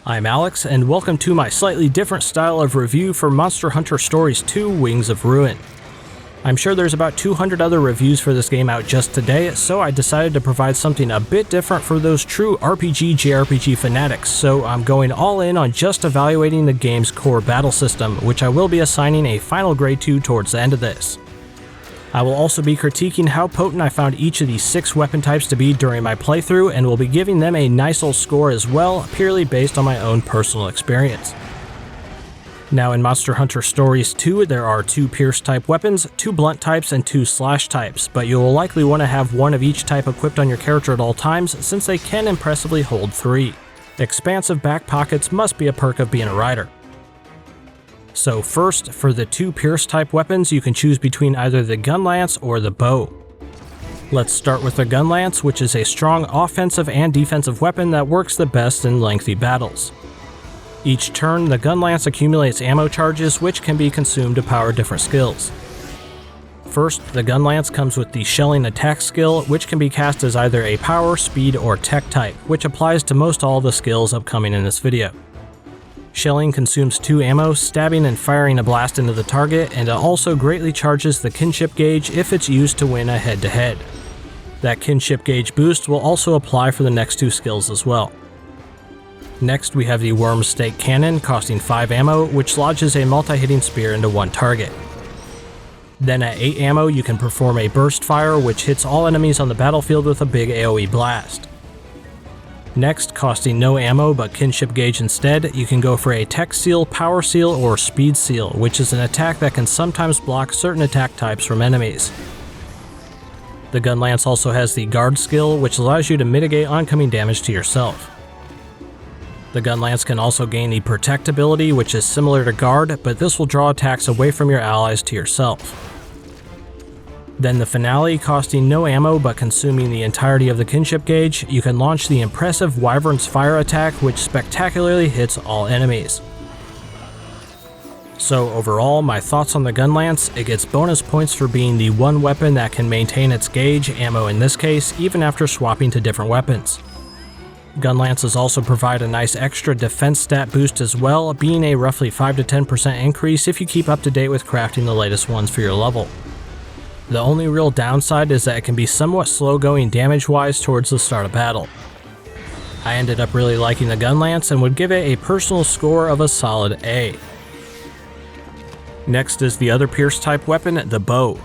I'm Alex, and welcome to my slightly different style of review for Monster Hunter Stories 2: Wings of Ruin. I'm sure there's about 200 other reviews for this game out just today, so I decided to provide something a bit different for those true RPG/JRPG fanatics, so I'm going all in on just evaluating the game's core battle system, which I will be assigning a final grade to towards the end of this. I will also be critiquing how potent I found each of these 6 weapon types to be during my playthrough, and will be giving them a nice old score as well, purely based on my own personal experience. Now in Monster Hunter Stories 2, there are 2 Pierce type weapons, 2 Blunt types, and 2 Slash types, but you will likely want to have one of each type equipped on your character at all times, since they can impressively hold 3. Expansive back pockets must be a perk of being a rider. So first, for the 2 Pierce type weapons, you can choose between either the Gunlance or the bow. Let's start with the Gunlance, which is a strong offensive and defensive weapon that works the best in lengthy battles. Each turn, the Gunlance accumulates ammo charges, which can be consumed to power different skills. First, the Gunlance comes with the Shelling Attack skill, which can be cast as either a power, speed, or tech type, which applies to most all the skills upcoming in this video. Shelling consumes 2 ammo, stabbing and firing a blast into the target, and it also greatly charges the kinship gauge if it's used to win a head-to-head. That kinship gauge boost will also apply for the next 2 skills as well. Next, we have the Worm Stake Cannon, costing 5 ammo, which lodges a multi-hitting spear into one target. Then at 8 ammo, you can perform a Burst Fire, which hits all enemies on the battlefield with a big AoE blast. Next, costing no ammo but kinship gauge instead, you can go for a Tech Seal, Power Seal, or Speed Seal, which is an attack that can sometimes block certain attack types from enemies. The Gunlance also has the Guard skill, which allows you to mitigate oncoming damage to yourself. The Gunlance can also gain the Protect ability, which is similar to Guard, but this will draw attacks away from your allies to yourself. Then the finale, costing no ammo but consuming the entirety of the kinship gauge, you can launch the impressive Wyvern's Fire attack, which spectacularly hits all enemies. So overall, my thoughts on the Gunlance: it gets bonus points for being the one weapon that can maintain its gauge, ammo in this case, even after swapping to different weapons. Gunlances also provide a nice extra defense stat boost as well, being a roughly 5 to 10% increase if you keep up to date with crafting the latest ones for your level. The only real downside is that it can be somewhat slow going damage-wise towards the start of battle. I ended up really liking the Gunlance and would give it a personal score of a solid A. Next is the other Pierce type weapon, the bow.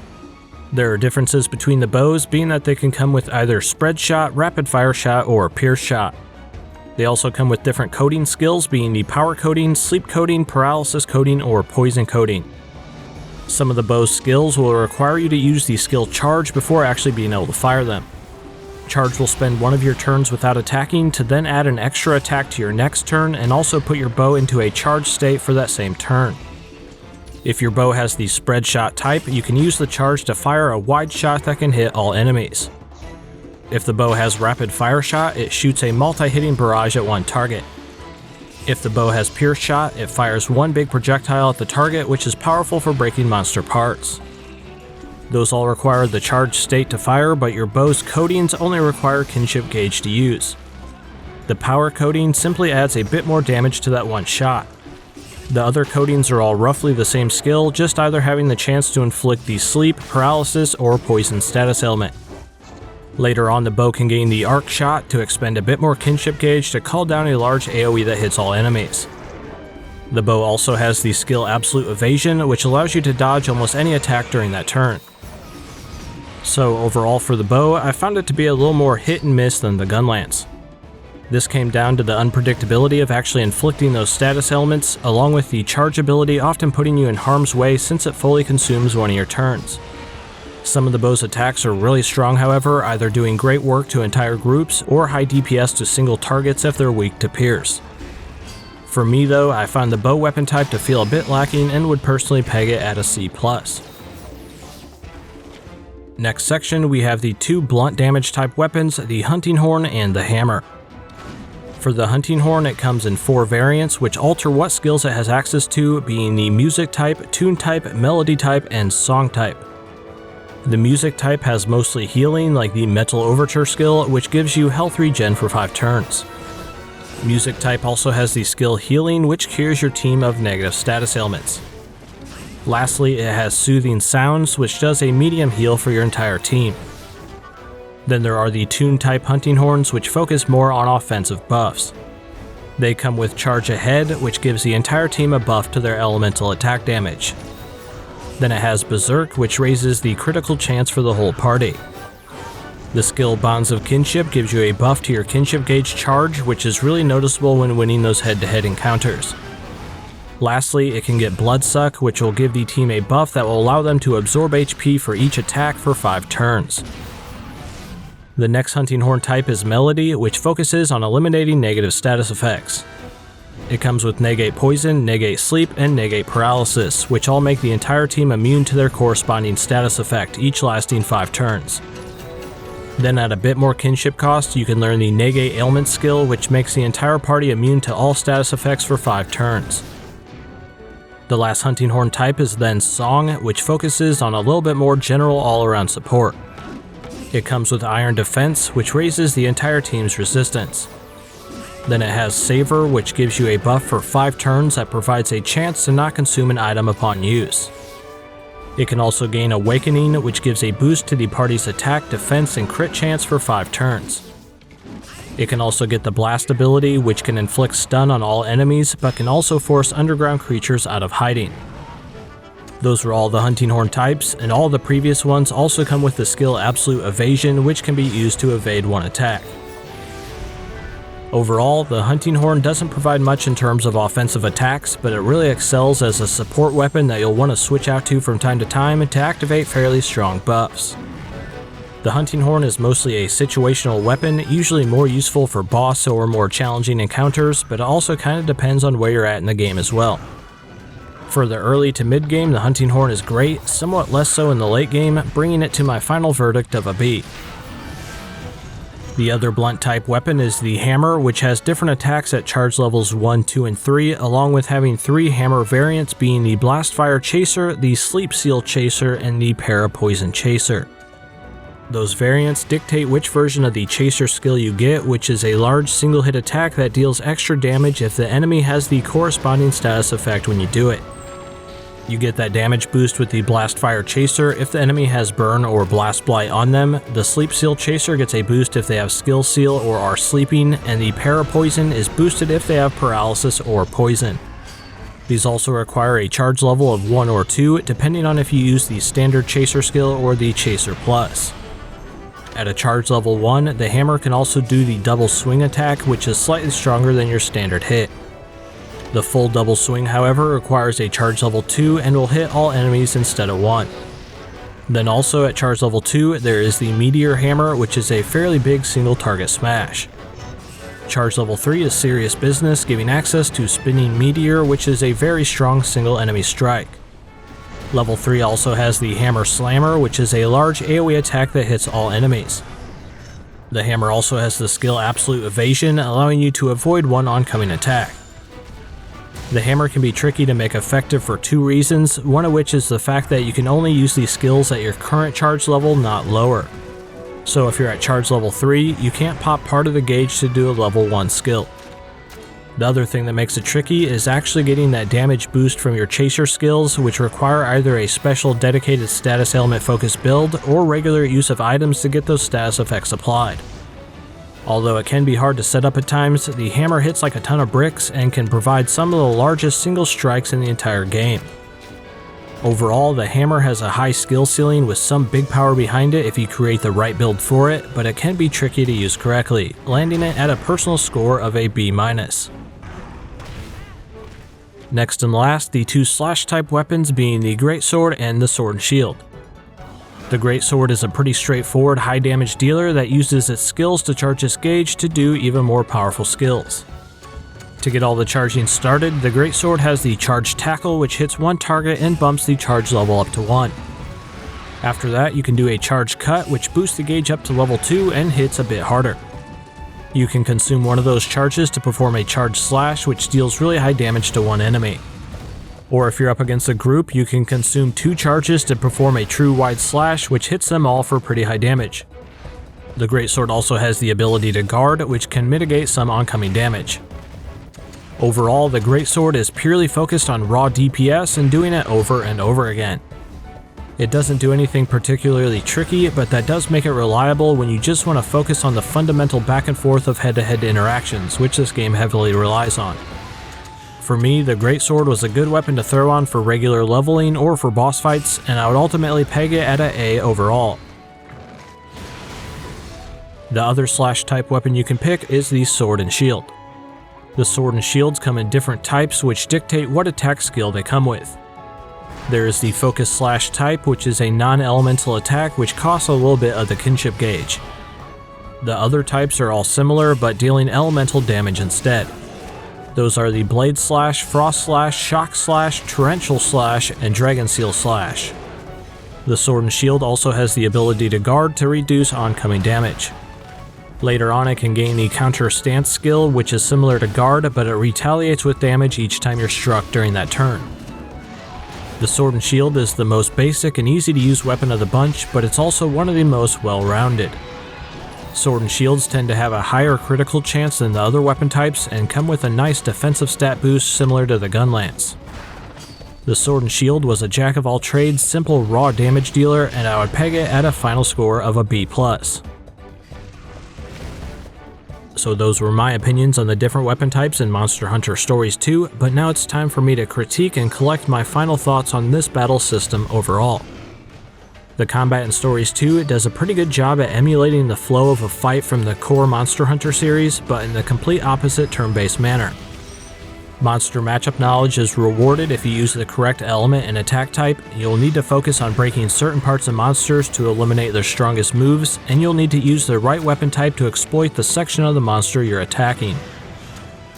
There are differences between the bows, being that they can come with either Spread Shot, Rapid Fire Shot, or Pierce Shot. They also come with different coating skills, being the Power Coating, Sleep Coating, Paralysis Coating, or Poison Coating. Some of the bow's skills will require you to use the skill Charge before actually being able to fire them. Charge will spend one of your turns without attacking to then add an extra attack to your next turn, and also put your bow into a charge state for that same turn. If your bow has the Spread Shot type, you can use the Charge to fire a wide shot that can hit all enemies. If the bow has Rapid Fire Shot, it shoots a multi-hitting barrage at one target. If the bow has Pierce Shot, it fires one big projectile at the target, which is powerful for breaking monster parts. Those all require the charge state to fire, but your bow's coatings only require kinship gauge to use. The power coating simply adds a bit more damage to that one shot. The other coatings are all roughly the same skill, just either having the chance to inflict the sleep, paralysis, or poison status ailment. Later on, the bow can gain the Arc Shot to expend a bit more kinship gauge to call down a large AoE that hits all enemies. The bow also has the skill Absolute Evasion, which allows you to dodge almost any attack during that turn. So overall for the bow, I found it to be a little more hit and miss than the Gunlance. This came down to the unpredictability of actually inflicting those status ailments, along with the charge ability often putting you in harm's way since it fully consumes one of your turns. Some of the bow's attacks are really strong, however, either doing great work to entire groups or high DPS to single targets if they're weak to pierce. For me though, I found the bow weapon type to feel a bit lacking and would personally peg it at a C+. Next section, we have the 2 blunt damage type weapons, the Hunting Horn and the Hammer. For the Hunting Horn, it comes in 4 variants, which alter what skills it has access to, being the Music type, Tune type, Melody type, and Song type. The Music type has mostly healing, like the Metal Overture skill, which gives you health regen for 5 turns. Music type also has the skill Healing, which cures your team of negative status ailments. Lastly, it has Soothing Sounds, which does a medium heal for your entire team. Then there are the Tune type Hunting Horns, which focus more on offensive buffs. They come with Charge Ahead, which gives the entire team a buff to their elemental attack damage. Then it has Berserk, which raises the critical chance for the whole party. The skill Bonds of Kinship gives you a buff to your kinship gauge charge, which is really noticeable when winning those head-to-head encounters. Lastly, it can get Bloodsuck, which will give the team a buff that will allow them to absorb HP for each attack for 5 turns. The next Hunting Horn type is Melody, which focuses on eliminating negative status effects. It comes with Negate Poison, Negate Sleep, and Negate Paralysis, which all make the entire team immune to their corresponding status effect, each lasting 5 turns. Then at a bit more kinship cost, you can learn the Negate Ailment skill, which makes the entire party immune to all status effects for 5 turns. The last Hunting Horn type is then Song, which focuses on a little bit more general all-around support. It comes with Iron Defense, which raises the entire team's resistance. Then it has Savor, which gives you a buff for 5 turns that provides a chance to not consume an item upon use. It can also gain Awakening, which gives a boost to the party's attack, defense, and crit chance for 5 turns. It can also get the Blast ability, which can inflict stun on all enemies, but can also force underground creatures out of hiding. Those are all the Hunting Horn types, and all the previous ones also come with the skill Absolute Evasion, which can be used to evade one attack. Overall, the Hunting Horn doesn't provide much in terms of offensive attacks, but it really excels as a support weapon that you'll want to switch out to from time to time to activate fairly strong buffs. The Hunting Horn is mostly a situational weapon, usually more useful for boss or more challenging encounters, but it also kind of depends on where you're at in the game as well. For the early to mid game, the Hunting Horn is great, somewhat less so in the late game, bringing it to my final verdict of a B. The other blunt type weapon is the Hammer, which has different attacks at charge levels 1, 2, and 3, along with having 3 hammer variants being the Blastfire Chaser, the Sleep Seal Chaser, and the Para-Poison Chaser. Those variants dictate which version of the Chaser skill you get, which is a large single hit attack that deals extra damage if the enemy has the corresponding status effect when you do it. You get that damage boost with the Blastfire Chaser if the enemy has Burn or Blast Blight on them, the Sleep Seal Chaser gets a boost if they have Skill Seal or are sleeping, and the Para-Poison is boosted if they have Paralysis or Poison. These also require a charge level of 1 or 2, depending on if you use the standard Chaser skill or the Chaser Plus. At a charge level 1, the Hammer can also do the double swing attack, which is slightly stronger than your standard hit. The full double swing, however, requires a charge level 2 and will hit all enemies instead of 1. Then also at charge level 2, there is the Meteor Hammer, which is a fairly big single target smash. Charge level 3 is serious business, giving access to Spinning Meteor, which is a very strong single enemy strike. Level 3 also has the Hammer Slammer, which is a large AoE attack that hits all enemies. The Hammer also has the skill Absolute Evasion, allowing you to avoid one oncoming attack. The Hammer can be tricky to make effective for 2 reasons, one of which is the fact that you can only use these skills at your current charge level, not lower. So if you're at charge level 3, you can't pop part of the gauge to do a level 1 skill. The other thing that makes it tricky is actually getting that damage boost from your Chaser skills, which require either a special dedicated status element focused build or regular use of items to get those status effects applied. Although it can be hard to set up at times, the Hammer hits like a ton of bricks and can provide some of the largest single strikes in the entire game. Overall, the Hammer has a high skill ceiling with some big power behind it if you create the right build for it, but it can be tricky to use correctly, landing it at a personal score of a B-. Next and last, the 2 slash type weapons being the Greatsword and the Sword and Shield. The Greatsword is a pretty straightforward high damage dealer that uses its skills to charge its gauge to do even more powerful skills. To get all the charging started, the Greatsword has the Charge Tackle, which hits one target and bumps the charge level up to 1. After that, you can do a Charge Cut, which boosts the gauge up to level 2 and hits a bit harder. You can consume one of those charges to perform a Charge Slash, which deals really high damage to one enemy. Or if you're up against a group, you can consume 2 charges to perform a True Wide Slash, which hits them all for pretty high damage. The Greatsword also has the ability to guard, which can mitigate some oncoming damage. Overall, the Greatsword is purely focused on raw DPS and doing it over and over again. It doesn't do anything particularly tricky, but that does make it reliable when you just want to focus on the fundamental back and forth of head-to-head interactions, which this game heavily relies on. For me, the Greatsword was a good weapon to throw on for regular leveling or for boss fights, and I would ultimately peg it at an A overall. The other slash type weapon you can pick is the Sword and Shield. The sword and shields come in different types which dictate what attack skill they come with. There is the focus slash type, which is a non-elemental attack which costs a little bit of the kinship gauge. The other types are all similar but dealing elemental damage instead. Those are the blade slash, frost slash, shock slash, torrential slash, and dragon seal slash. The sword and shield also has the ability to guard to reduce oncoming damage. Later on, it can gain the counter stance skill, which is similar to guard, but it retaliates with damage each time you're struck during that turn. The sword and shield is the most basic and easy to use weapon of the bunch, but it's also one of the most well-rounded. Sword and shields tend to have a higher critical chance than the other weapon types and come with a nice defensive stat boost similar to the Gunlance. The sword and shield was a jack of all trades, simple raw damage dealer, and I would peg it at a final score of a B+. So those were my opinions on the different weapon types in Monster Hunter Stories 2, but now it's time for me to critique and collect my final thoughts on this battle system overall. The combat in Stories 2 does a pretty good job at emulating the flow of a fight from the core Monster Hunter series, but in the complete opposite turn-based manner. Monster matchup knowledge is rewarded if you use the correct element and attack type. You'll need to focus on breaking certain parts of monsters to eliminate their strongest moves, and you'll need to use the right weapon type to exploit the section of the monster you're attacking.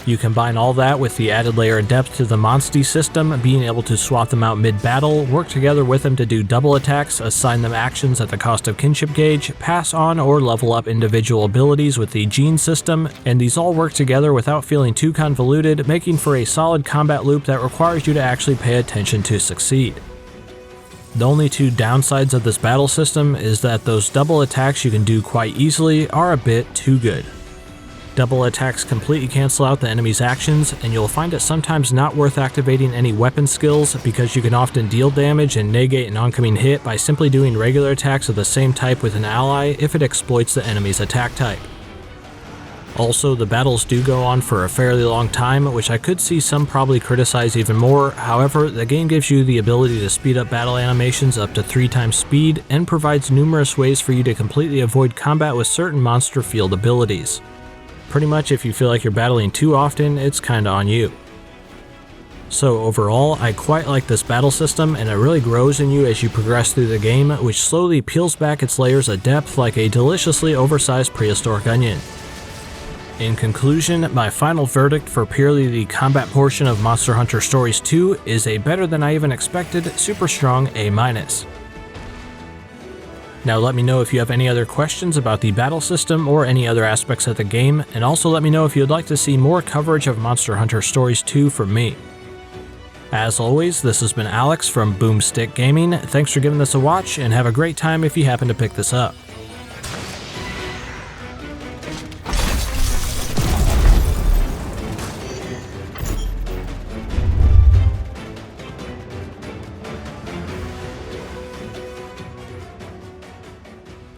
You combine all that with the added layer of depth to the Monsty system, being able to swap them out mid-battle, work together with them to do double attacks, assign them actions at the cost of kinship gauge, pass on or level up individual abilities with the gene system, and these all work together without feeling too convoluted, making for a solid combat loop that requires you to actually pay attention to succeed. The only two downsides of this battle system is that those double attacks you can do quite easily are a bit too good. Double attacks completely cancel out the enemy's actions, and you'll find it sometimes not worth activating any weapon skills because you can often deal damage and negate an oncoming hit by simply doing regular attacks of the same type with an ally if it exploits the enemy's attack type. Also, the battles do go on for a fairly long time, which I could see some probably criticize even more. However, the game gives you the ability to speed up battle animations up to 3 times speed and provides numerous ways for you to completely avoid combat with certain monster field abilities. Pretty much if you feel like you're battling too often, it's kinda on you. So overall, I quite like this battle system, and it really grows in you as you progress through the game, which slowly peels back its layers of depth like a deliciously oversized prehistoric onion. In conclusion, my final verdict for purely the combat portion of Monster Hunter Stories 2 is a better than I even expected, super strong A-. Now let me know if you have any other questions about the battle system or any other aspects of the game, and also let me know if you'd like to see more coverage of Monster Hunter Stories 2 from me. As always, this has been Alex from Boomstick Gaming. Thanks for giving this a watch, and have a great time if you happen to pick this up.